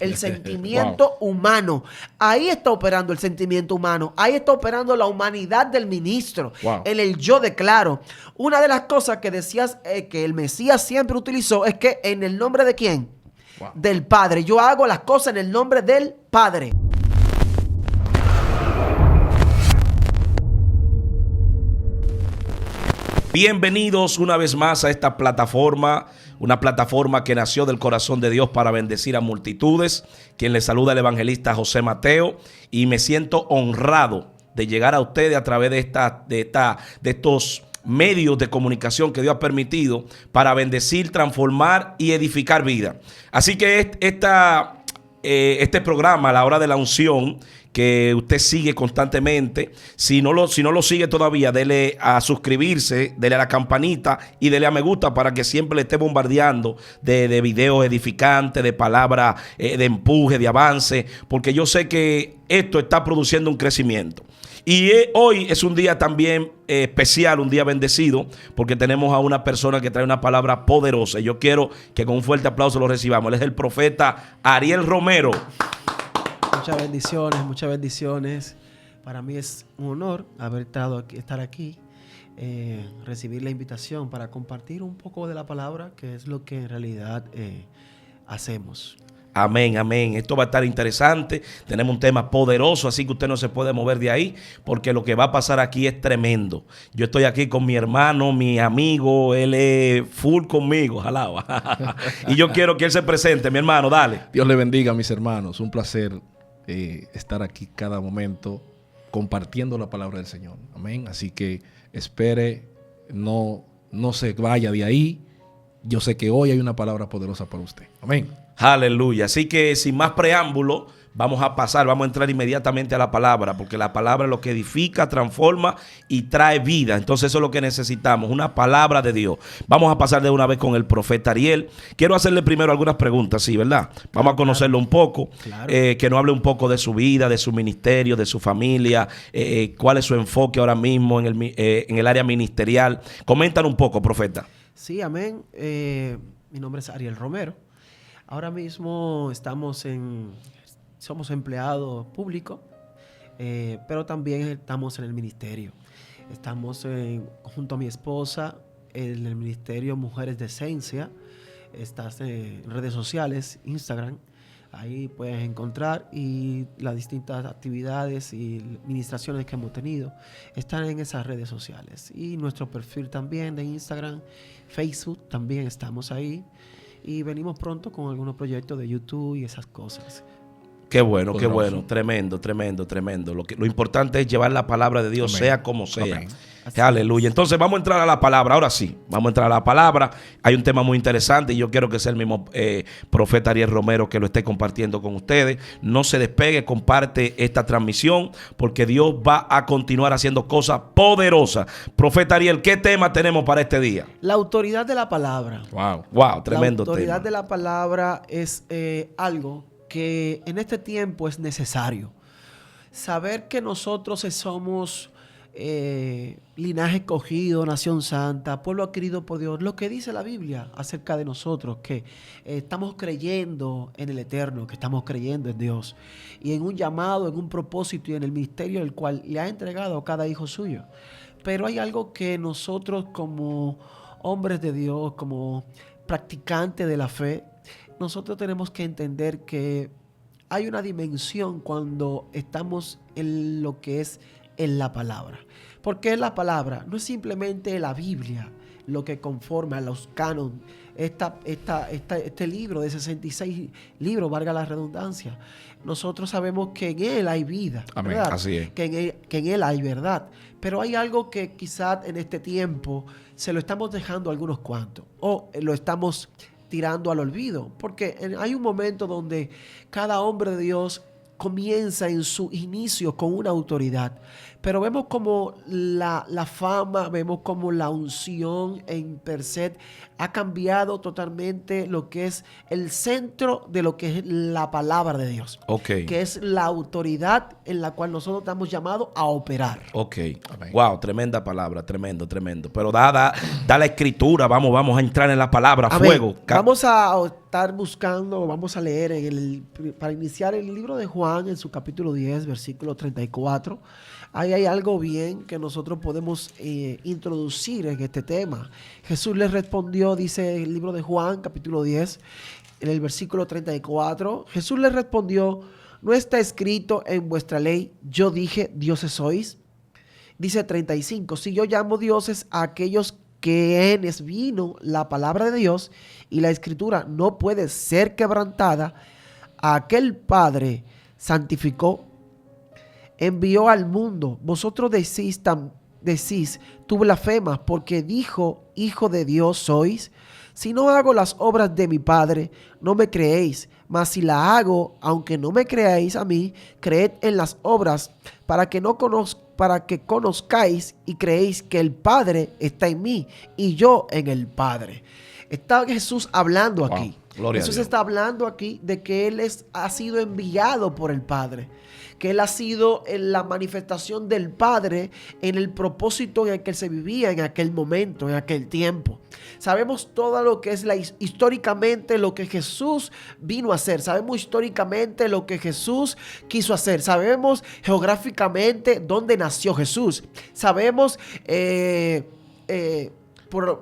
el sentimiento humano. Ahí está operando el sentimiento humano. Ahí está operando la humanidad del ministro. En el yo declaro. Una de las cosas que decías que el Mesías siempre utilizó es que en el nombre de ¿quién? Del Padre. Yo hago las cosas en el nombre del Padre. Bienvenidos una vez más a esta plataforma, una plataforma que nació del corazón de Dios para bendecir a multitudes. Quien les saluda el evangelista José Mateo, y me siento honrado de llegar a ustedes a través de estos medios de comunicación que Dios ha permitido para bendecir, transformar y edificar vida. Así que este programa, a la hora de la unción, que usted sigue constantemente, si no lo sigue todavía, dele a suscribirse, dele a la campanita y dele a me gusta para que siempre le esté bombardeando de videos edificantes, de palabras de empuje, de avance, porque yo sé que esto está produciendo un crecimiento. Y hoy es un día también especial, un día bendecido, porque tenemos a una persona que trae una palabra poderosa. Y yo quiero que con un fuerte aplauso lo recibamos. Él es el profeta Ariel Romero. Muchas bendiciones. Para mí es un honor estar aquí, recibir la invitación para compartir un poco de la palabra, que es lo que en realidad hacemos. Amén, amén. Esto va a estar interesante. Tenemos un tema poderoso, así que usted no se puede mover de ahí, porque lo que va a pasar aquí es tremendo. Yo estoy aquí con mi hermano, mi amigo, él es full conmigo, jalao. Y yo quiero que él se presente, mi hermano, dale. Dios le bendiga, mis hermanos. Un placer estar aquí cada momento compartiendo la palabra del Señor. Amén. Así que espere, no se vaya de ahí. Yo sé que hoy hay una palabra poderosa para usted. Amén. Aleluya. Así que sin más preámbulo, vamos a entrar inmediatamente a la palabra, porque la palabra es lo que edifica, transforma y trae vida. Entonces eso es lo que necesitamos, una palabra de Dios. Vamos a pasar de una vez con el profeta Ariel. Quiero hacerle primero algunas preguntas, sí, ¿verdad? Vamos a conocerlo un poco, que nos hable un poco de su vida, de su ministerio, de su familia, cuál es su enfoque ahora mismo en el área ministerial. Coméntanos un poco, profeta. Sí, amén. Mi nombre es Ariel Romero. Ahora mismo somos empleados públicos, pero también estamos en el ministerio. Estamos junto a mi esposa en el ministerio Mujeres de Esencia. Estás en redes sociales, Instagram. Ahí puedes encontrar, y las distintas actividades y administraciones que hemos tenido están en esas redes sociales. Y nuestro perfil también de Instagram, Facebook, también estamos ahí. Y venimos pronto con algunos proyectos de YouTube y esas cosas. Qué bueno, qué bueno. Tremendo. Lo importante es llevar la palabra de Dios, amén, sea como sea. Amén. Aleluya. Entonces vamos a entrar a la palabra. Ahora sí, vamos a entrar a la palabra. Hay un tema muy interesante y yo quiero que sea el mismo profeta Ariel Romero que lo esté compartiendo con ustedes. No se despegue, comparte esta transmisión, porque Dios va a continuar haciendo cosas poderosas. Profeta Ariel, ¿qué tema tenemos para este día? La autoridad de la palabra. Wow, tremendo tema. La autoridad de la palabra es algo que en este tiempo es necesario. Saber que nosotros somos linaje escogido, nación santa, pueblo adquirido por Dios. Lo que dice la Biblia acerca de nosotros, que estamos creyendo en el Eterno, que estamos creyendo en Dios, y en un llamado, en un propósito y en el ministerio el cual le ha entregado a cada hijo suyo. Pero hay algo que nosotros, como hombres de Dios, como practicantes de la fe, nosotros tenemos que entender que hay una dimensión cuando estamos en lo que es en la palabra. Porque la palabra no es simplemente la Biblia lo que conforma los cánones, este libro de 66 libros, valga la redundancia. Nosotros sabemos que en él hay vida, amén, ¿verdad? así es. Que en él hay verdad. Pero hay algo que quizás en este tiempo se lo estamos dejando a algunos cuantos, o lo estamos tirando al olvido, porque hay un momento donde cada hombre de Dios comienza en su inicio con una autoridad, pero vemos como la fama, vemos como la unción en per se ha cambiado totalmente lo que es el centro de lo que es la palabra de Dios, que es la autoridad en la cual nosotros estamos llamados a operar. Wow, tremenda palabra, tremendo. Pero da la escritura, vamos a entrar en la palabra, a fuego. Vamos a estar buscando, vamos a leer para iniciar el libro de Juan en su capítulo 10, versículo 34. Ahí hay algo bien que nosotros podemos introducir en este tema. Jesús les respondió, dice el libro de Juan, capítulo 10, en el versículo 34. Jesús les respondió: ¿no está escrito en vuestra ley, yo dije, dioses sois? Dice 35, si yo llamo dioses a aquellos quienes vino la palabra de Dios y la escritura no puede ser quebrantada, aquel Padre santificó, envió al mundo. Vosotros decís, tú blasfemas, porque dijo, hijo de Dios sois. Si no hago las obras de mi Padre, no me creéis, mas si la hago, aunque no me creáis a mí, creed en las obras, para que conozcáis y creéis que el Padre está en mí y yo en el Padre. Está Jesús hablando aquí. Jesús está hablando aquí de que Él ha sido enviado por el Padre, que Él ha sido en la manifestación del Padre en el propósito en el que se vivía en aquel momento, en aquel tiempo. Sabemos todo lo que es históricamente lo que Jesús vino a hacer. Sabemos históricamente lo que Jesús quiso hacer. Sabemos geográficamente dónde nació Jesús. Sabemos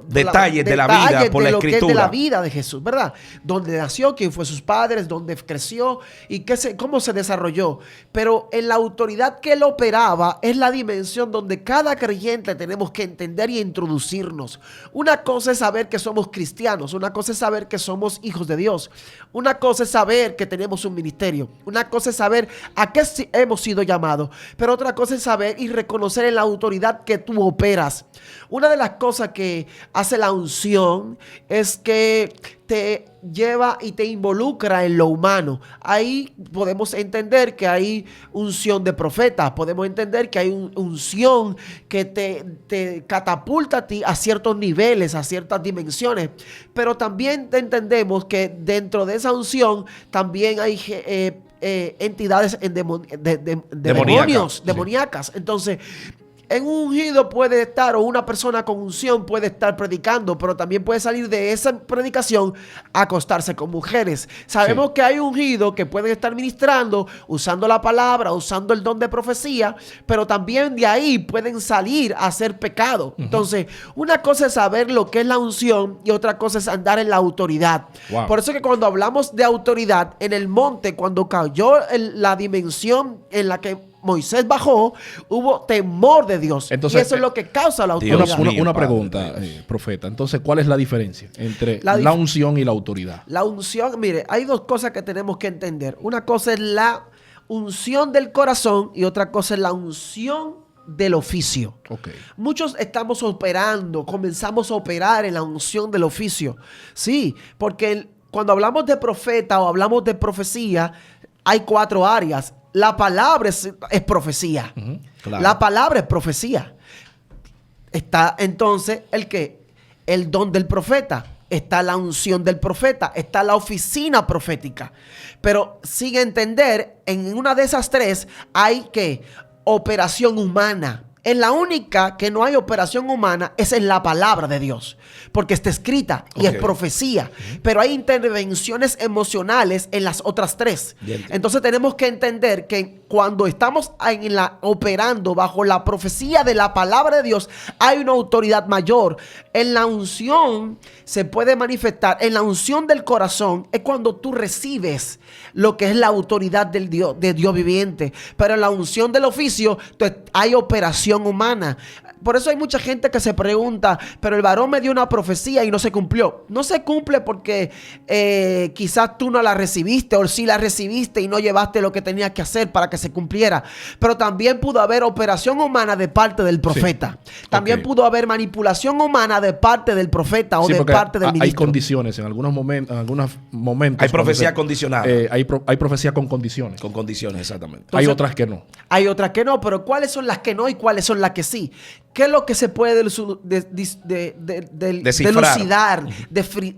detalles de la vida, por la escritura, de la vida de Jesús, ¿verdad? Dónde nació, quién fue sus padres, dónde creció y cómo se desarrolló. Pero en la autoridad que él operaba es la dimensión donde cada creyente tenemos que entender y introducirnos. Una cosa es saber que somos cristianos, una cosa es saber que somos hijos de Dios, una cosa es saber que tenemos un ministerio, una cosa es saber a qué hemos sido llamados, pero otra cosa es saber y reconocer en la autoridad que tú operas. Una de las cosas que hace la unción es que te lleva y te involucra en lo humano. Ahí podemos entender que hay unción de profeta, podemos entender que hay unción que te catapulta a ti a ciertos niveles, a ciertas dimensiones, pero también entendemos que dentro de esa unción también hay entidades demoníacas. Entonces, en un ungido puede estar, o una persona con unción puede estar predicando, pero también puede salir de esa predicación a acostarse con mujeres. Sabemos que hay ungidos que pueden estar ministrando, usando la palabra, usando el don de profecía, pero también de ahí pueden salir a hacer pecado. Entonces, una cosa es saber lo que es la unción y otra cosa es andar en la autoridad. Por eso que cuando hablamos de autoridad, en el monte, cuando cayó la dimensión en la que Moisés bajó, hubo temor de Dios. Entonces, y eso es lo que causa la autoridad. Una pregunta, profeta. Entonces, ¿cuál es la diferencia entre la unción y la autoridad? La unción, mire, hay dos cosas que tenemos que entender. Una cosa es la unción del corazón y otra cosa es la unción del oficio. Muchos estamos comenzamos a operar en la unción del oficio. Sí, porque cuando hablamos de profeta o hablamos de profecía, hay 4 áreas. La palabra es profecía. Claro. La palabra es profecía. Está entonces el don del profeta. Está la unción del profeta. Está la oficina profética. Pero sin entender, en una de esas 3 hay operación humana. En la única que no hay operación humana es en la palabra de Dios, porque está escrita y es profecía, pero hay intervenciones emocionales en las otras 3. Entonces tenemos que entender que cuando estamos operando bajo la profecía de la palabra de Dios, hay una autoridad mayor. En la unción se puede manifestar, en la unción del corazón es cuando tú recibes lo que es la autoridad de Dios viviente, pero en la unción del oficio hay operación humana. Por eso hay mucha gente que se pregunta, pero el varón me dio una profecía y no se cumplió. No se cumple porque quizás tú no la recibiste, o sí la recibiste y no llevaste lo que tenías que hacer para que se cumpliera. Pero también pudo haber operación humana de parte del profeta. También pudo haber manipulación humana de parte del profeta o de parte del ministro. Hay condiciones en algunos momentos. Hay profecía condicionada. Hay profecía con condiciones. Con condiciones, exactamente. Entonces, hay otras que no. Hay otras que no, pero ¿cuáles son las que no y cuáles son las que sí? ¿Qué es lo que se puede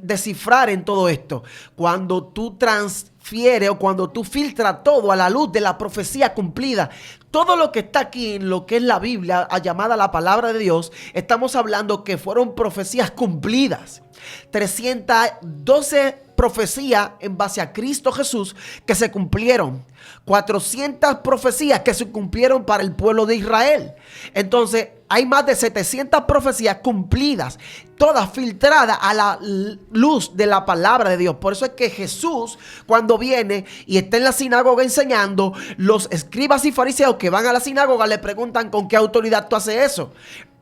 descifrar en todo esto? Cuando tú transfieres o cuando tú filtras todo a la luz de la profecía cumplida. Todo lo que está aquí en lo que es la Biblia, llamada la palabra de Dios, estamos hablando que fueron profecías cumplidas. 312 profecías en base a Cristo Jesús que se cumplieron. 400 profecías que se cumplieron para el pueblo de Israel. Entonces, hay más de 700 profecías cumplidas, todas filtradas a la luz de la palabra de Dios. Por eso es que Jesús, cuando viene y está en la sinagoga enseñando, los escribas y fariseos que van a la sinagoga le preguntan con qué autoridad tú haces eso.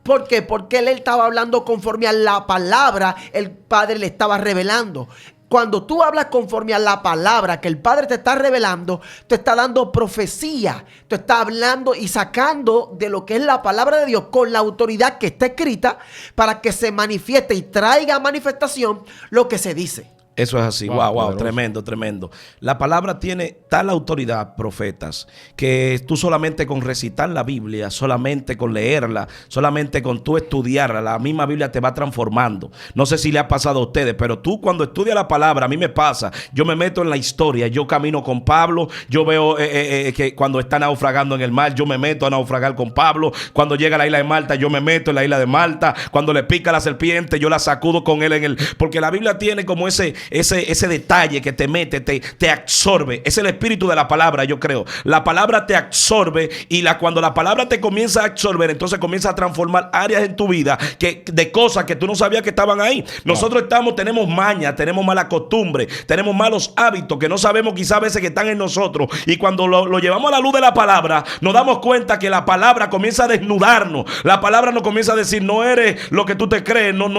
¿Por qué? Porque él estaba hablando conforme a la palabra, el Padre le estaba revelando. Cuando tú hablas conforme a la palabra que el Padre te está revelando, te está dando profecía, te está hablando y sacando de lo que es la palabra de Dios con la autoridad que está escrita para que se manifieste y traiga a manifestación lo que se dice. Eso es así, wow, tremendo, tremendo. La palabra tiene tal autoridad, profetas, que tú solamente con recitar la Biblia, solamente con leerla, solamente con tú estudiarla, la misma Biblia te va transformando. No sé si le ha pasado a ustedes, pero tú cuando estudias la palabra, a mí me pasa, yo me meto en la historia, yo camino con Pablo, yo veo que cuando está naufragando en el mar, yo me meto a naufragar con Pablo, cuando llega a la isla de Malta, yo me meto en la isla de Malta, cuando le pica la serpiente, yo la sacudo con él porque la Biblia tiene como ese detalle que te mete, te absorbe. Es el espíritu de la palabra, yo creo. La palabra te absorbe y cuando la palabra te comienza a absorber, entonces comienza a transformar áreas en tu vida de cosas que tú no sabías que estaban ahí. Nosotros tenemos maña, tenemos mala costumbre, tenemos malos hábitos que no sabemos quizás a veces que están en nosotros. Y cuando lo llevamos a la luz de la palabra, nos damos cuenta que la palabra comienza a desnudarnos. La palabra nos comienza a decir, no eres lo que tú te crees, no,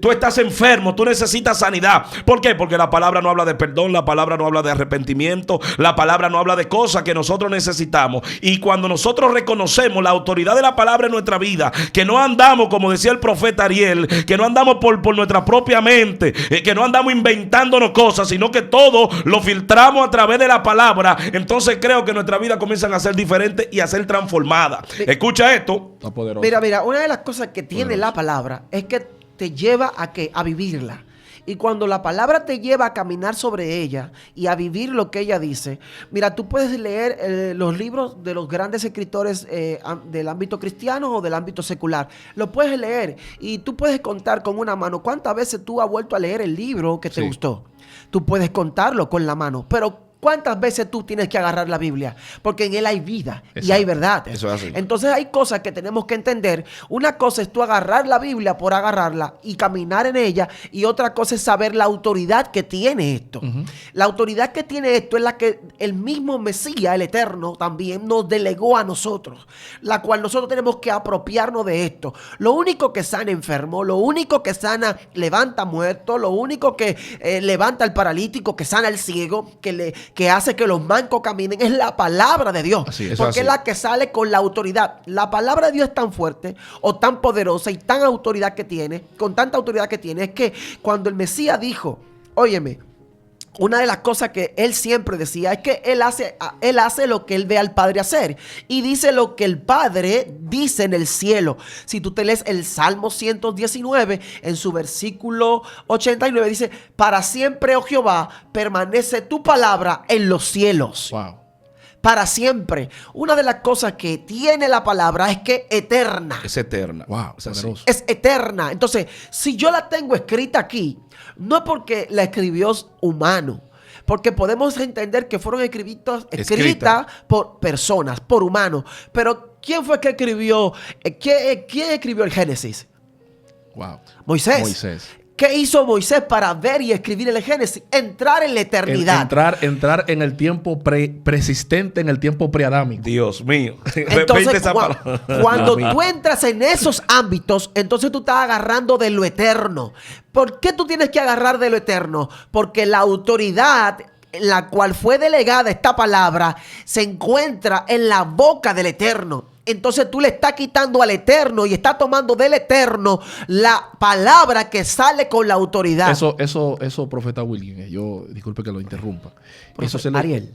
tú estás enfermo, tú necesitas sanidad. ¿Por qué? Porque la palabra no habla de perdón, la palabra no habla de arrepentimiento, la palabra no habla de cosas que nosotros necesitamos. Y cuando nosotros reconocemos la autoridad de la palabra en nuestra vida, que no andamos, como decía el profeta Ariel, que no andamos por nuestra propia mente, que no andamos inventándonos cosas, sino que todo lo filtramos a través de la palabra, entonces creo que nuestra vida comienzan a ser diferentes y a ser transformadas. Escucha esto. Mira, una de las cosas que tiene la palabra es que te lleva a vivirla. Y cuando la palabra te lleva a caminar sobre ella y a vivir lo que ella dice, mira, tú puedes leer los libros de los grandes escritores del ámbito cristiano o del ámbito secular. Lo puedes leer y tú puedes contar con una mano cuántas veces tú has vuelto a leer el libro que te gustó. Tú puedes contarlo con la mano, pero ¿cuántas veces tú tienes que agarrar la Biblia? Porque en él hay vida. Exacto. Y hay verdad. Eso es así. Entonces hay cosas que tenemos que entender. Una cosa es tú agarrar la Biblia por agarrarla y caminar en ella. Y otra cosa es saber la autoridad que tiene esto. La autoridad que tiene esto es la que el mismo Mesías, el Eterno, también nos delegó a nosotros. La cual nosotros tenemos que apropiarnos de esto. Lo único que sana enfermo, lo único que sana levanta muerto, lo único que levanta al paralítico, que sana al ciego, que hace que los mancos caminen, es la palabra de Dios. Porque es la que sale con la autoridad. La palabra de Dios es tan fuerte o tan poderosa y tan autoridad que tiene, con tanta autoridad que tiene, es que cuando el Mesías dijo, óyeme, una de las cosas que él siempre decía es que él hace lo que él ve al Padre hacer y dice lo que el Padre dice en el cielo. Si tú te lees el Salmo 119, en su versículo 89 dice, para siempre, oh Jehová, permanece tu palabra en los cielos. Wow. Para siempre. Una de las cosas que tiene la palabra es que es eterna. Es eterna. Wow, es eterna. Entonces, si yo la tengo escrita aquí, no es porque la escribió humano, porque podemos entender que fueron escritas por personas, por humanos. Pero ¿quién fue que escribió? ¿Quién escribió el Génesis? Wow. Moisés. ¿Qué hizo Moisés para ver y escribir el Génesis? Entrar en la eternidad. Entrar en el tiempo persistente, en el tiempo preadámico. Dios mío. Entonces, cuando tú entras en esos ámbitos, entonces tú estás agarrando de lo eterno. ¿Por qué tú tienes que agarrar de lo eterno? Porque la autoridad en la cual fue delegada esta palabra se encuentra en la boca del Eterno. Entonces tú le estás quitando al Eterno y estás tomando del Eterno la palabra que sale con la autoridad. Eso, profeta William, yo disculpe que lo interrumpa.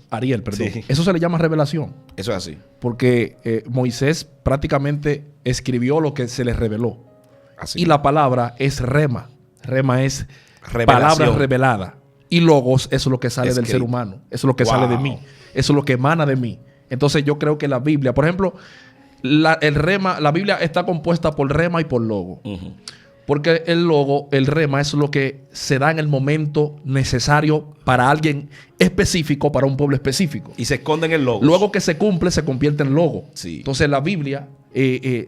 Ariel, perdón. Sí. Eso se le llama revelación. Eso es así. Porque Moisés prácticamente escribió lo que se le reveló. Así. Y la palabra es rema. Rema es revelación. Palabra revelada. Y logos, eso es lo que sale del ser humano. Eso es lo que sale de mí. Eso es lo que emana de mí. Entonces yo creo que la Biblia, por ejemplo, la Biblia está compuesta por rema y por logo. Porque el logo, el rema, es lo que se da en el momento necesario para alguien específico, para un pueblo específico. Y se esconde en el logo. Luego que se cumple, se convierte en logo. Sí. Entonces la Biblia,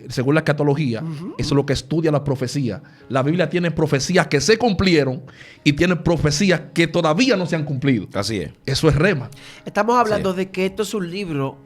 según la escatología, eso es lo que estudia la profecía. La Biblia tiene profecías que se cumplieron y tiene profecías que todavía no se han cumplido. Así es. Eso es rema. Estamos hablando Sí. de que esto es un libro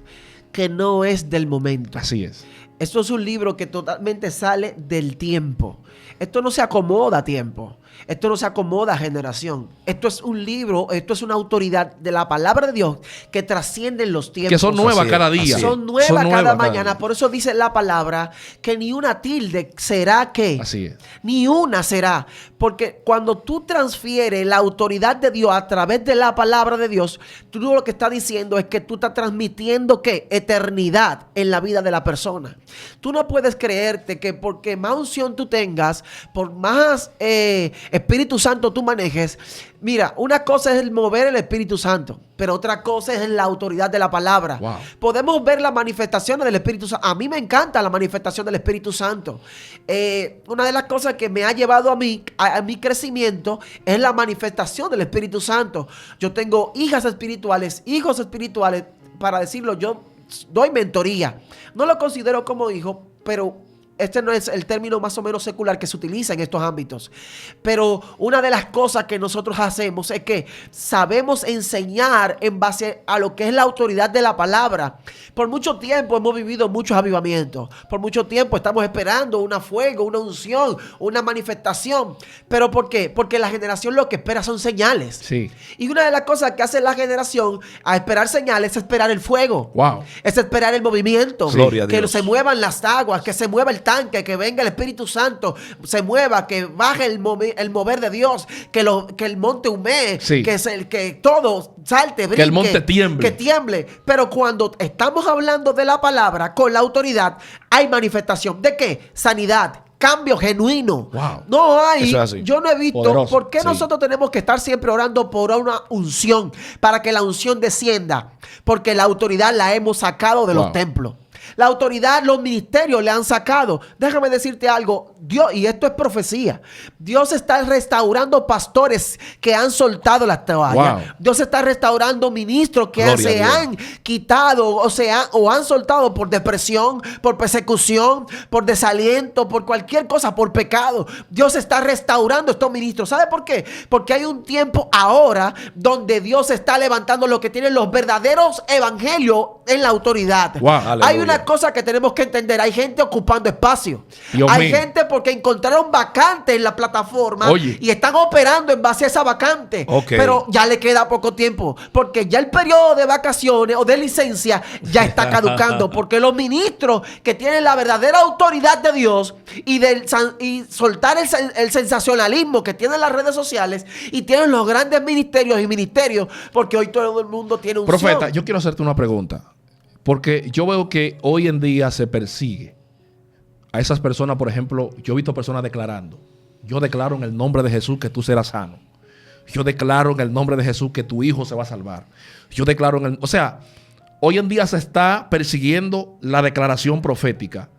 que no es del momento. Así es. Esto es un libro que totalmente sale del tiempo. Esto no se acomoda a tiempo. Esto no se acomoda a generación. Esto es un libro, esto es una autoridad de la palabra de Dios que trasciende los tiempos. Que son nuevas Así es, cada día. así es. Son nuevas cada cada mañana. día. Por eso dice la palabra que ni una tilde será que. Así es. Ni una será. Porque cuando tú transfieres la autoridad de Dios a través de la palabra de Dios, tú lo que estás diciendo es que tú estás transmitiendo ¿qué? Eternidad en la vida de la persona. Tú no puedes creerte que porque más unción tú tengas, por más Espíritu Santo tú manejes. Mira, una cosa es el mover el Espíritu Santo, pero otra cosa es la autoridad de la palabra. Wow. Podemos ver las manifestaciones del Espíritu Santo. A mí me encanta la manifestación del Espíritu Santo. Una de las cosas que me ha llevado a mí, a mi crecimiento, es la manifestación del Espíritu Santo. Yo tengo hijas espirituales, hijos espirituales, para decirlo, yo doy mentoría. No lo considero como hijo, pero este no es el término más o menos secular que se utiliza en estos ámbitos. Pero una de las cosas que nosotros hacemos es que sabemos enseñar en base a lo que es la autoridad de la palabra. Por mucho tiempo hemos vivido muchos avivamientos. Por mucho tiempo estamos esperando un fuego, una unción, una manifestación. ¿Pero por qué? Porque la generación lo que espera son señales. Sí. Y una de las cosas que hace la generación a esperar señales es esperar el fuego. Wow. Es esperar el movimiento. Gloria a Que Dios. se muevan las aguas, que se mueva el tanque, que venga el Espíritu Santo, se mueva, que baje el mover de Dios, que el monte humee, Sí. que todo salte, brinque, Que el monte tiemble. que tiemble. Pero cuando estamos hablando de la palabra con la autoridad, hay manifestación. ¿De qué? Sanidad. Cambio genuino. Wow. No hay. Eso es así. Yo no he visto. Poderoso. ¿Por qué Sí. nosotros tenemos que estar siempre orando por una unción? Para que la unción descienda. Porque la autoridad la hemos sacado de Wow. los templos. La autoridad, los ministerios le han sacado. Déjame decirte algo. Dios, y esto es profecía. Dios está restaurando pastores que han soltado las toallas. Wow. Dios está restaurando ministros que Gloria a se Dios. han quitado, o han soltado por depresión, por persecución, por desaliento, por cualquier cosa, por pecado. Dios está restaurando estos ministros. ¿Sabe por qué? Porque hay un tiempo ahora donde Dios está levantando lo que tienen los verdaderos evangelios en la autoridad. Wow. Hay Aleluya. una cosa que tenemos que entender. Hay gente ocupando espacio. Dios Hay mío. gente porque encontraron vacante en la plataforma. Oye. Y están operando en base a esa vacante. Ok. Pero ya le queda poco tiempo. Porque ya el periodo de vacaciones o de licencia ya está caducando. Porque los ministros que tienen la verdadera autoridad de Dios y soltar el sensacionalismo que tienen las redes sociales y tienen los grandes ministerios. Porque hoy todo el mundo tiene un Profeta, yo quiero hacerte una pregunta. Porque yo veo que hoy en día se persigue a esas personas. Por ejemplo, yo he visto personas declarando: yo declaro en el nombre de Jesús que tú serás sano. Yo declaro en el nombre de Jesús que tu hijo se va a salvar. Yo declaro en el... O sea, hoy en día se está persiguiendo la declaración profética.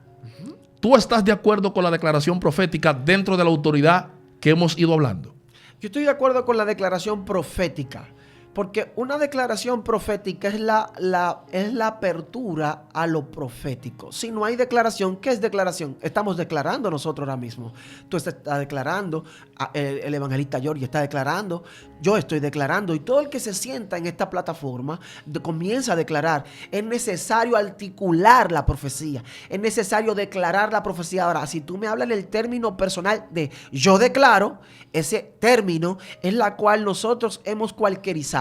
¿Tú estás de acuerdo con la declaración profética dentro de la autoridad que hemos ido hablando? Yo estoy de acuerdo con la declaración profética. Porque una declaración profética es la apertura a lo profético. Si no hay declaración, ¿qué es declaración? Estamos declarando nosotros ahora mismo. Tú estás declarando, el evangelista George está declarando, yo estoy declarando, y todo el que se sienta en esta plataforma comienza a declarar. Es necesario articular la profecía. Es necesario declarar la profecía. Ahora, si tú me hablas en el término personal de yo declaro, ese término es la cual nosotros hemos cualquierizado.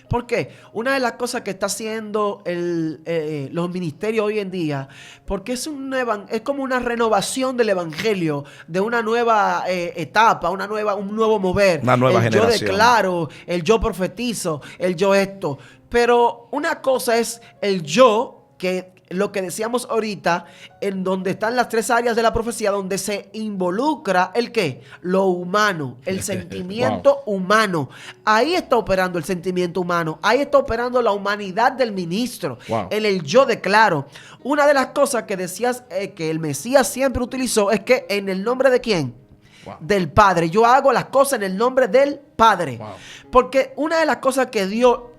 ¿Por qué? Una de las cosas que está haciendo los ministerios hoy en día, porque es como una renovación del evangelio, de una nueva etapa, un nuevo mover. Una nueva generación. Yo declaro, el yo profetizo, el yo esto. Pero una cosa es el yo que lo que decíamos ahorita, en donde están las 3 áreas de la profecía, donde se involucra el ¿qué? Lo humano, el sentimiento humano. Ahí está operando el sentimiento humano. Ahí está operando la humanidad del ministro. En el yo declaro. Una de las cosas que decías que el Mesías siempre utilizó es que en el nombre de ¿quién? Del Padre. Yo hago las cosas en el nombre del Padre. Porque una de las cosas que dio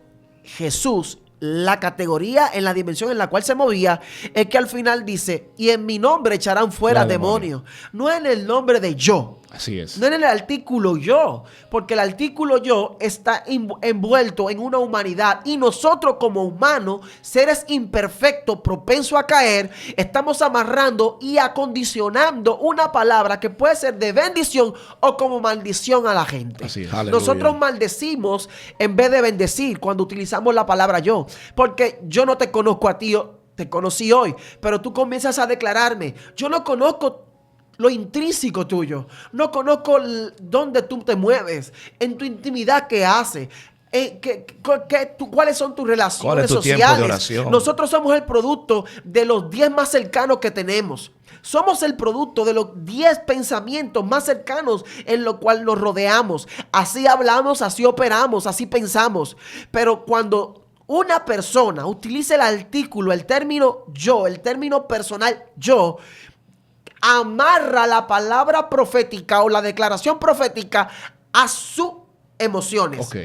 Jesús, la categoría en la dimensión en la cual se movía, es que al final dice, y en mi nombre echarán fuera demonios. No en el nombre de yo. Así es. No en el artículo yo, porque el artículo yo está envuelto en una humanidad y nosotros como humanos, seres imperfectos, propensos a caer, estamos amarrando y acondicionando una palabra que puede ser de bendición o como maldición a la gente. Así es. Nosotros maldecimos en vez de bendecir cuando utilizamos la palabra yo, porque yo no te conozco a ti, te conocí hoy, pero tú comienzas a declararme, yo no conozco lo intrínseco tuyo. No conozco dónde tú te mueves, en tu intimidad que haces. ¿Cuáles son tus relaciones ¿Cuál es tu sociales? tiempo de oración? Nosotros somos el producto de los 10 más cercanos que tenemos. Somos el producto de los 10 pensamientos más cercanos en los cuales nos rodeamos. Así hablamos, así operamos, así pensamos. Pero cuando una persona utiliza el artículo, el término yo, el término personal yo, amarra la palabra profética o la declaración profética a sus emociones. Ok.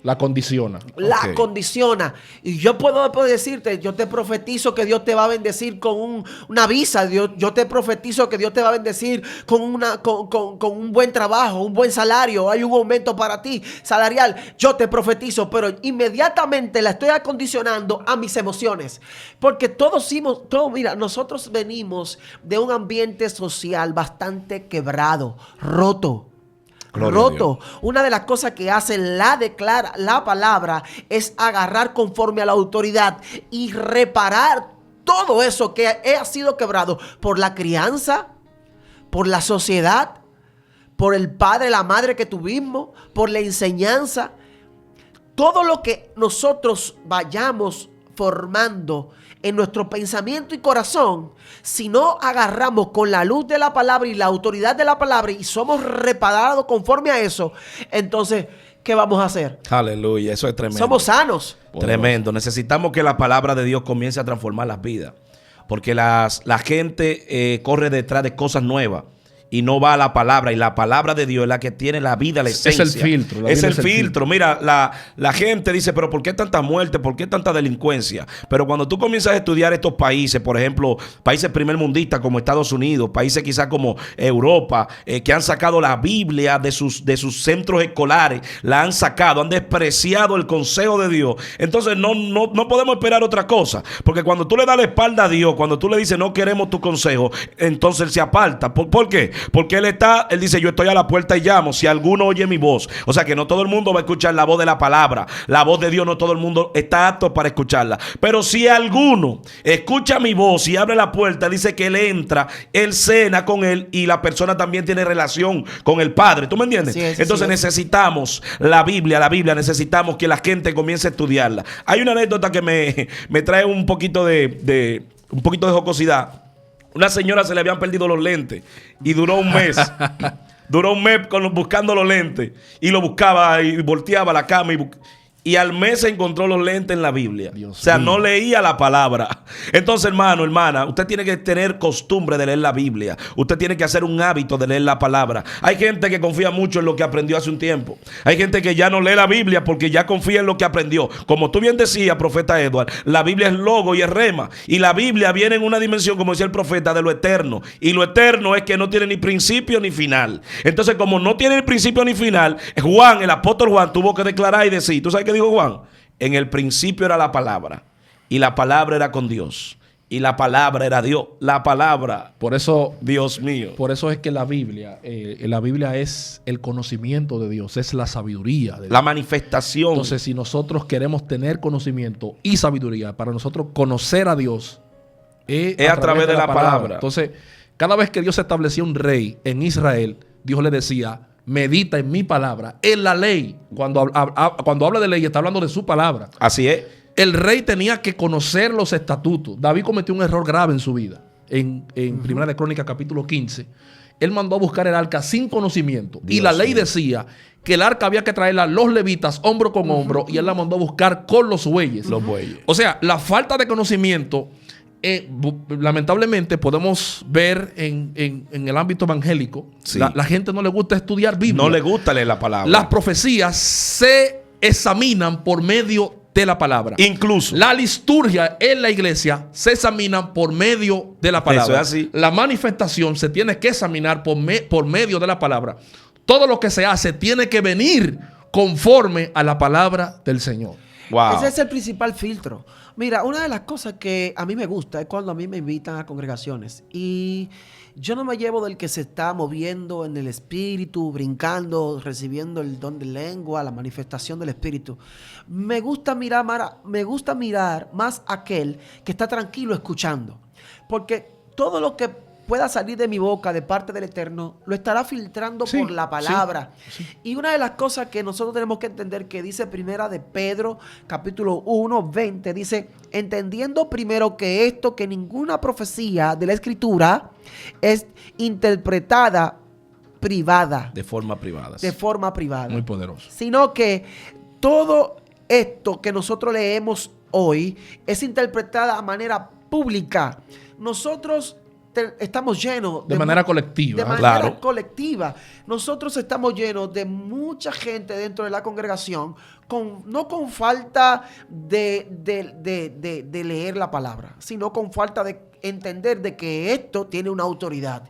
La condiciona. La condiciona. Y yo puedo decirte, yo te profetizo que Dios te va a bendecir con una visa. Yo te profetizo que Dios te va a bendecir con un buen trabajo, un buen salario. Hay un aumento para ti salarial. Yo te profetizo, pero inmediatamente la estoy acondicionando a mis emociones. Porque mira, nosotros venimos de un ambiente social bastante quebrado, roto. Una de las cosas que hace la palabra es agarrar conforme a la autoridad y reparar todo eso que ha sido quebrado por la crianza, por la sociedad, por el padre, la madre que tuvimos, por la enseñanza. Todo lo que nosotros vayamos formando en nuestro pensamiento y corazón, si no agarramos con la luz de la palabra y la autoridad de la palabra y somos reparados conforme a eso, entonces, ¿qué vamos a hacer? Aleluya, eso es tremendo. Somos sanos. Tremendo. Necesitamos que la palabra de Dios comience a transformar las vidas. Porque la gente corre detrás de cosas nuevas y no va a la palabra. Y la palabra de Dios es la que tiene la vida, la esencia. Es el filtro. Es el filtro. Mira, la gente dice, pero ¿por qué tanta muerte? ¿Por qué tanta delincuencia? Pero cuando tú comienzas a estudiar estos países, por ejemplo, países primermundistas como Estados Unidos, países quizás como Europa, que han sacado la Biblia de sus centros escolares, la han sacado, han despreciado el consejo de Dios. Entonces no podemos esperar otra cosa. Porque cuando tú le das la espalda a Dios, cuando tú le dices no queremos tu consejo, entonces Él se aparta. ¿Por qué? Porque Él dice, yo estoy a la puerta y llamo, si alguno oye mi voz. O sea que no todo el mundo va a escuchar la voz de la palabra. La voz de Dios no todo el mundo está apto para escucharla. Pero si alguno escucha mi voz y abre la puerta, dice que Él entra, Él cena con Él y la persona también tiene relación con el Padre. ¿Tú me entiendes? Sí, entonces necesitamos la Biblia, necesitamos que la gente comience a estudiarla. Hay una anécdota que me trae un poquito de jocosidad. Una señora se le habían perdido los lentes y duró un mes. Duró un mes buscando los lentes. Y lo buscaba y volteaba la cama y al mes se encontró los lentes en la Biblia. Dios mío. No leía la palabra. Entonces, hermano, hermana, usted tiene que tener costumbre de leer la Biblia. Usted tiene que hacer un hábito de leer la palabra. Hay gente que confía mucho en lo que aprendió hace un tiempo. Hay gente que ya no lee la Biblia porque ya confía en lo que aprendió. Como tú bien decías, profeta Edward, la Biblia es logo y es rema. Y la Biblia viene en una dimensión, como decía el profeta, de lo eterno. Y lo eterno es que no tiene ni principio ni final. Entonces, como no tiene ni principio ni final, Juan, el apóstol Juan, tuvo que declarar y decir, ¿tú sabes qué dijo Juan? En el principio era la palabra y la palabra era con Dios y la palabra era Dios. La palabra, por eso, Dios mío. Por eso es que la Biblia es el conocimiento de Dios, es la sabiduría de Dios. La manifestación. Entonces, si nosotros queremos tener conocimiento y sabiduría, para nosotros conocer a Dios es a través de la palabra. Entonces, cada vez que Dios establecía un rey en Israel, Dios le decía, medita en mi palabra, en la ley. Cuando habla de ley, está hablando de su palabra. Así es. el rey tenía que conocer los estatutos. David cometió un error grave en su vida. En Primera de Crónicas, capítulo 15, él mandó a buscar el arca sin conocimiento. Y la ley decía que el arca había que traerla los levitas hombro con hombro, y él la mandó a buscar con los bueyes. Los bueyes. O sea, la falta de conocimiento, lamentablemente podemos ver en el ámbito evangélico. Sí. La gente no le gusta estudiar Biblia. No le gusta leer la palabra. Las profecías se examinan por medio de la palabra. Incluso. La liturgia en la iglesia se examina por medio de la palabra. Eso es así. La manifestación se tiene que examinar por medio de la palabra. Todo lo que se hace tiene que venir conforme a la palabra del Señor. Wow. Ese es el principal filtro. Mira, una de las cosas que a mí me gusta es cuando a mí me invitan a congregaciones y yo no me llevo del que se está moviendo en el espíritu, brincando, recibiendo el don de lengua, la manifestación del espíritu. Me gusta mirar más aquel que está tranquilo escuchando. Porque todo lo que pueda salir de mi boca de parte del Eterno, lo estará filtrando por la palabra. Sí. Y una de las cosas que nosotros tenemos que entender, que dice Primera de Pedro, capítulo 1, 20, dice, entendiendo primero que ninguna profecía de la Escritura es interpretada privada. De forma privada. De forma privada. Muy poderoso. Sino que todo esto que nosotros leemos hoy es interpretada de manera pública. Nosotros estamos llenos de manera colectiva. De manera colectiva. Nosotros estamos llenos de mucha gente dentro de la congregación, no con falta de leer la palabra, sino con falta de entender de que esto tiene una autoridad,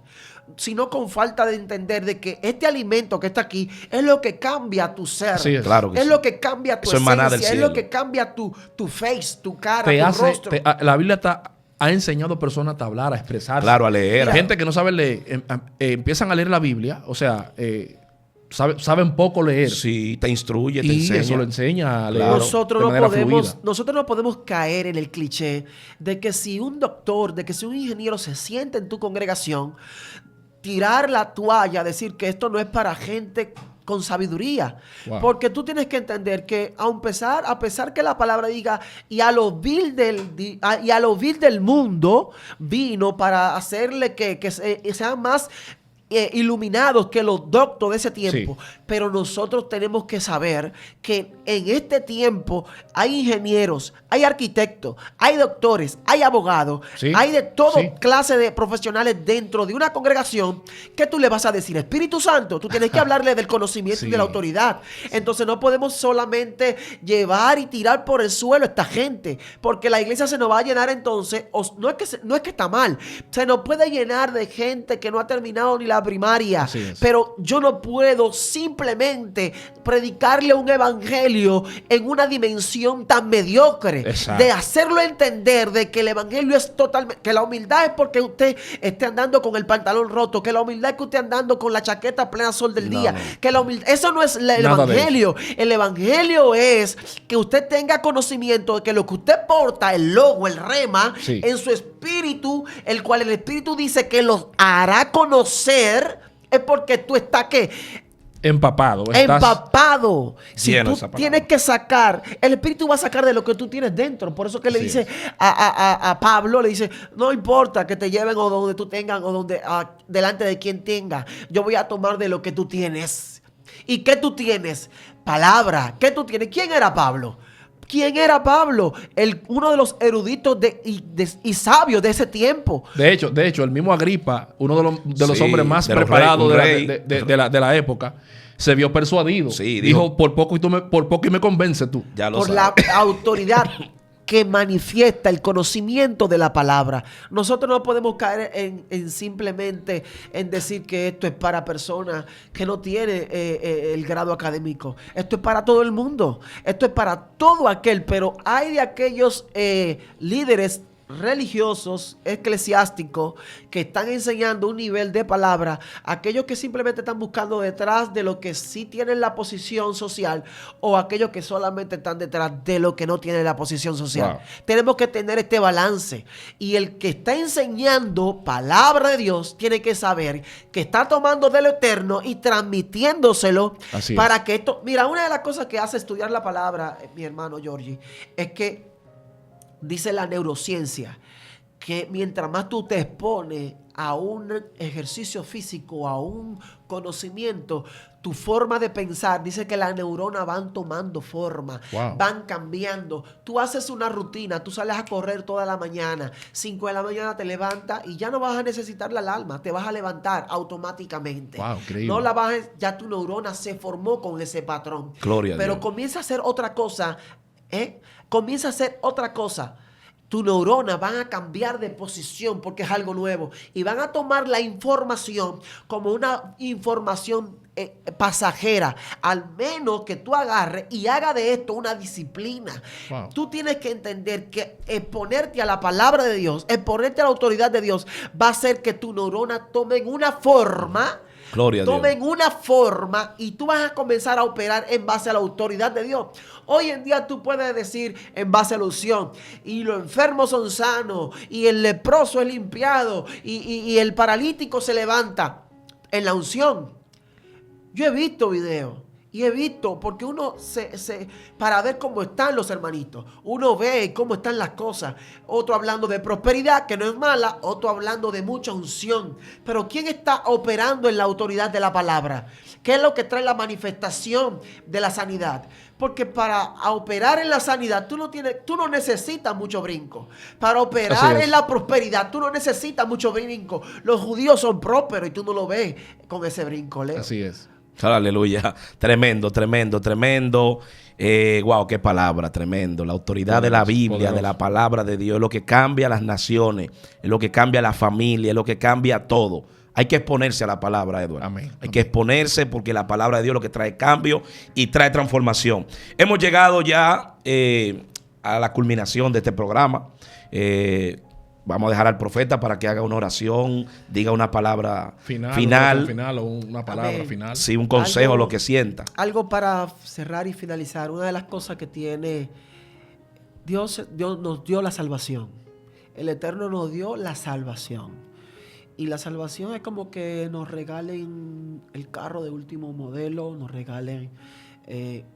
sino con falta de entender de que este alimento que está aquí es lo que cambia tu ser. Sí, claro que es sí. lo que cambia tu esencia, es lo que cambia tu face, tu cara, tu rostro. La Biblia ha enseñado a personas a hablar, a expresarse. Claro, a leer. La gente que no sabe leer, empiezan a leer la Biblia, o sea, saben poco leer. Sí, te instruye, te y enseña. eso lo enseña a leer. Nosotros no podemos caer en el cliché de que si un doctor, de que si un ingeniero se sienta en tu congregación, tirar la toalla, decir que esto no es para gente con sabiduría. Wow. Porque tú tienes que entender que a pesar que la palabra diga y a lo vil del mundo vino para hacerle que sean más iluminados que los doctos de ese tiempo. Sí. Pero nosotros tenemos que saber que en este tiempo hay ingenieros, hay arquitectos, hay doctores, hay abogados, sí. Hay de toda clase de profesionales dentro de una congregación. Que tú le vas a decir, Espíritu Santo, tú tienes que hablarle del conocimiento y de la autoridad. Entonces no podemos solamente llevar y tirar por el suelo a esta gente, porque la iglesia se nos va a llenar entonces, no es que está mal, se nos puede llenar de gente que no ha terminado ni la primaria, pero yo no puedo simplemente predicarle un evangelio en una dimensión tan mediocre. Exacto. De hacerlo entender de que el evangelio es totalmente, que la humildad es porque usted esté andando con el pantalón roto, que la humildad es que usted andando con la chaqueta a plena sol del día, que la humildad, eso no es el evangelio. El evangelio es que usted tenga conocimiento de que lo que usted porta, el logo, el rema, en su espíritu, el cual el espíritu dice que lo hará conocer, es porque tú estás ¿qué? Empapado. Empapado. Si tú tienes que sacar, el espíritu va a sacar de lo que tú tienes dentro. Por eso que le dice a Pablo, le dice, no importa que te lleven o donde tú tengan o donde delante de quien tenga, yo voy a tomar de lo que tú tienes. ¿Y qué tú tienes? Palabra. ¿Qué tú tienes? ¿Quién era Pablo? ¿Quién era Pablo? Uno de los eruditos y sabios de ese tiempo. De hecho, el mismo Agripa, uno de los hombres más preparados de la época, se vio persuadido. Sí, dijo, por poco y me convence tú. Ya lo por sabes. La autoridad que manifiesta el conocimiento de la palabra. Nosotros no podemos caer en simplemente en decir que esto es para personas que no tienen el grado académico. Esto es para todo el mundo. Esto es para todo aquel. Pero hay de aquellos líderes religiosos, eclesiásticos, que están enseñando un nivel de palabra, aquellos que simplemente están buscando detrás de lo que sí tienen la posición social, o aquellos que solamente están detrás de lo que no tienen la posición social. Wow. Tenemos que tener este balance, y el que está enseñando palabra de Dios tiene que saber que está tomando de lo eterno y transmitiéndoselo. Así para que esto, mira, una de las cosas que hace estudiar la palabra, mi hermano Georgie, es que dice la neurociencia, que mientras más tú te expones a un ejercicio físico, a un conocimiento, tu forma de pensar, dice que las neuronas van tomando forma, van cambiando. Tú haces una rutina, tú sales a correr toda la mañana, 5 de la mañana te levantas y ya no vas a necesitar la alarma, te vas a levantar automáticamente. No la vas a, ya tu neurona se formó con ese patrón. Gloria a Dios. Pero comienza a hacer otra cosa, comienza a hacer otra cosa. Tus neuronas van a cambiar de posición porque es algo nuevo y van a tomar la información como una información pasajera, al menos que tú agarres y haga de esto una disciplina. Tú tienes que entender que exponerte a la palabra de Dios, exponerte a la autoridad de Dios, va a hacer que tu neurona tomen una forma. Tomen una forma y tú vas a comenzar a operar en base a la autoridad de Dios. Hoy en día tú puedes decir en base a la unción, y los enfermos son sanos, y el leproso es limpiado, y el paralítico se levanta en la unción. Yo he visto videos. Y he visto, porque uno para ver cómo están los hermanitos, uno ve cómo están las cosas. Otro hablando de prosperidad, que no es mala, otro hablando de mucha unción. Pero ¿quién está operando en la autoridad de la palabra? ¿Qué es lo que trae la manifestación de la sanidad? Porque para operar en la sanidad, tú no necesitas mucho brinco. Para operar en la prosperidad, tú no necesitas mucho brinco. Los judíos son prósperos y tú no lo ves con ese brinco, Leo. Así es. Aleluya. Tremendo, tremendo, tremendo. Wow, qué palabra, tremendo. La autoridad de la Biblia, de la palabra de Dios, es lo que cambia las naciones, es lo que cambia la familia, es lo que cambia todo. Hay que exponerse a la palabra, Edward. Amén. Hay que exponerse porque la palabra de Dios es lo que trae cambio y trae transformación. Hemos llegado ya a la culminación de este programa. Vamos a dejar al profeta para que haga una oración, diga una palabra final o una palabra final. Sí, un consejo, lo que sienta. Algo para cerrar y finalizar. Una de las cosas que tiene Dios nos dio la salvación. El Eterno nos dio la salvación. Y la salvación es como que nos regalen el carro de último modelo, nos regalen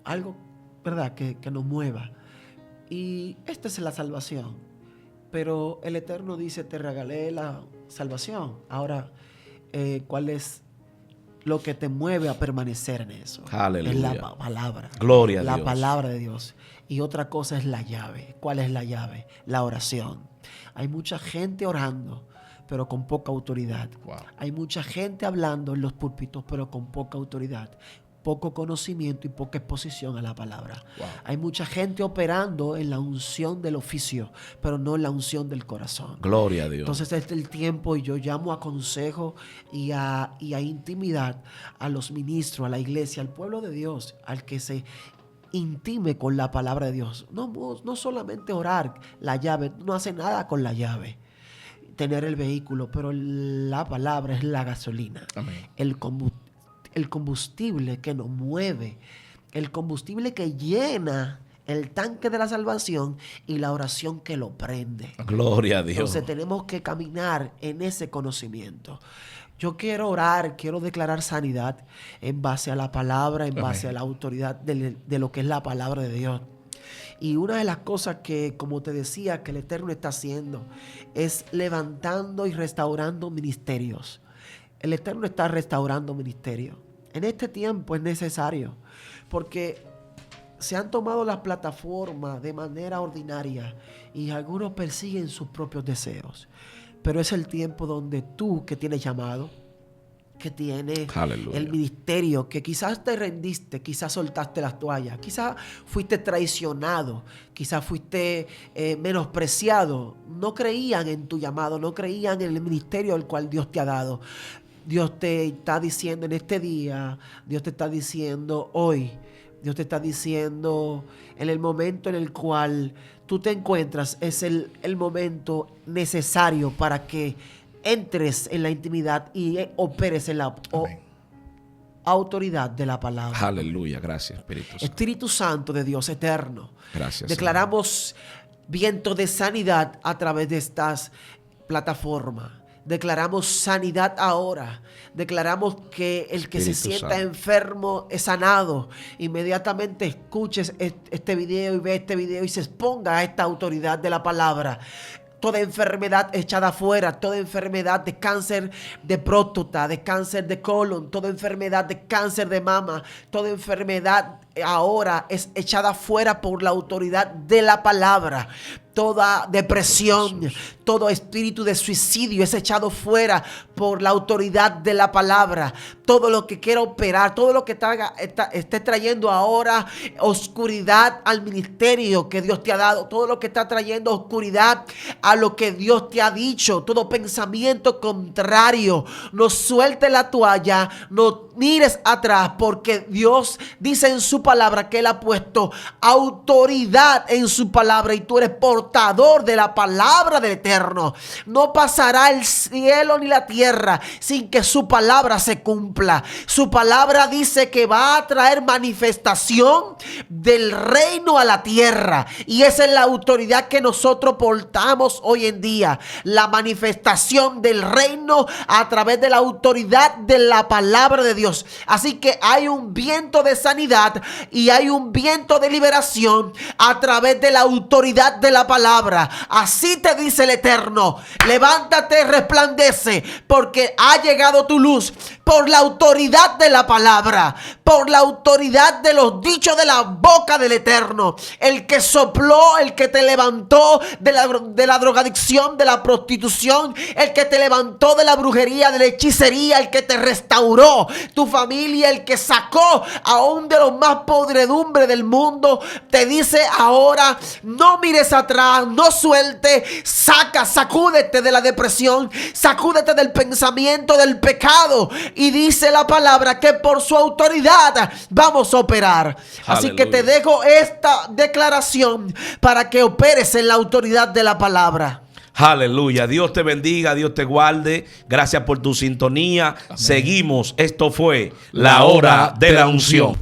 algo, ¿verdad?, que nos mueva. Y esta es la salvación. Pero el Eterno dice, te regalé la salvación. Ahora, ¿cuál es lo que te mueve a permanecer en eso? Aleluya. Es la palabra. Gloria a Dios. La palabra de Dios. Y otra cosa es la llave. ¿Cuál es la llave? La oración. Hay mucha gente orando, pero con poca autoridad. Hay mucha gente hablando en los púlpitos, pero con poca autoridad. Poco conocimiento y poca exposición a la palabra. Hay mucha gente operando en la unción del oficio, pero no en la unción del corazón. Gloria a Dios. Entonces este es el tiempo y yo llamo a consejo y a intimidad a los ministros, a la iglesia, al pueblo de Dios, al que se intime con la palabra de Dios. No solamente orar, la llave, no hace nada con la llave. Tener el vehículo, pero la palabra es la gasolina. Amén. El combustible que nos mueve, el combustible que llena el tanque de la salvación y la oración que lo prende. Gloria a Dios. Entonces tenemos que caminar en ese conocimiento. Yo quiero orar, quiero declarar sanidad en base a la palabra, en base a la autoridad de lo que es la palabra de Dios. Y una de las cosas que, como te decía, que el Eterno está haciendo es levantando y restaurando ministerios. El Eterno está restaurando ministerios. En este tiempo es necesario, porque se han tomado las plataformas de manera ordinaria y algunos persiguen sus propios deseos. Pero es el tiempo donde tú, que tienes llamado, que tienes el ministerio, que quizás te rendiste, quizás soltaste las toallas, quizás fuiste traicionado, quizás fuiste menospreciado, no creían en tu llamado, no creían en el ministerio al cual Dios te ha dado. Dios te está diciendo en este día, Dios te está diciendo hoy, Dios te está diciendo en el momento en el cual tú te encuentras, es el momento necesario para que entres en la intimidad y operes en la autoridad de la palabra. Aleluya, gracias, Espíritu Santo. Espíritu Santo de Dios eterno. Gracias. Declaramos viento de sanidad a través de estas plataformas. Declaramos sanidad ahora. Declaramos que el que se Espíritu sienta Santo. enfermo es sanado. Inmediatamente escuches este video y ve este video y se exponga a esta autoridad de la palabra. Toda enfermedad echada afuera, toda enfermedad de cáncer de próstata, de cáncer de colon, toda enfermedad de cáncer de mama, toda enfermedad ahora es echada fuera por la autoridad de la palabra. Toda depresión, todo espíritu de suicidio es echado fuera por la autoridad de la palabra. Todo lo que quiera operar, todo lo que esté trayendo ahora oscuridad al ministerio que Dios te ha dado, todo lo que está trayendo oscuridad a lo que Dios te ha dicho, todo pensamiento contrario, no suelte la toalla, no mires atrás, porque Dios dice en su palabra que Él ha puesto autoridad en su palabra y tú eres portador de la palabra del Eterno. No pasará el cielo ni la tierra sin que su palabra se cumpla. Su palabra dice que va a traer manifestación del reino a la tierra, y esa es la autoridad que nosotros portamos hoy en día, la manifestación del reino a través de la autoridad de la palabra de Dios. Así que hay un viento de sanidad y hay un viento de liberación a través de la autoridad de la palabra. Así te dice el Eterno: levántate, resplandece, porque ha llegado tu luz. Por la autoridad de la palabra, por la autoridad de los dichos de la boca del Eterno, el que sopló, el que te levantó de la drogadicción, de la prostitución, el que te levantó de la brujería, de la hechicería, el que te restauró tu familia, el que sacó aún de los más podredumbre del mundo, te dice ahora: no mires atrás, no suelte, sacúdete de la depresión, sacúdete del pensamiento del pecado. Y dice la palabra que por su autoridad vamos a operar. Así que te dejo esta declaración para que operes en la autoridad de la palabra. Aleluya. Dios te bendiga, Dios te guarde. Gracias por tu sintonía. Amén. Seguimos. Esto fue la hora de la unción.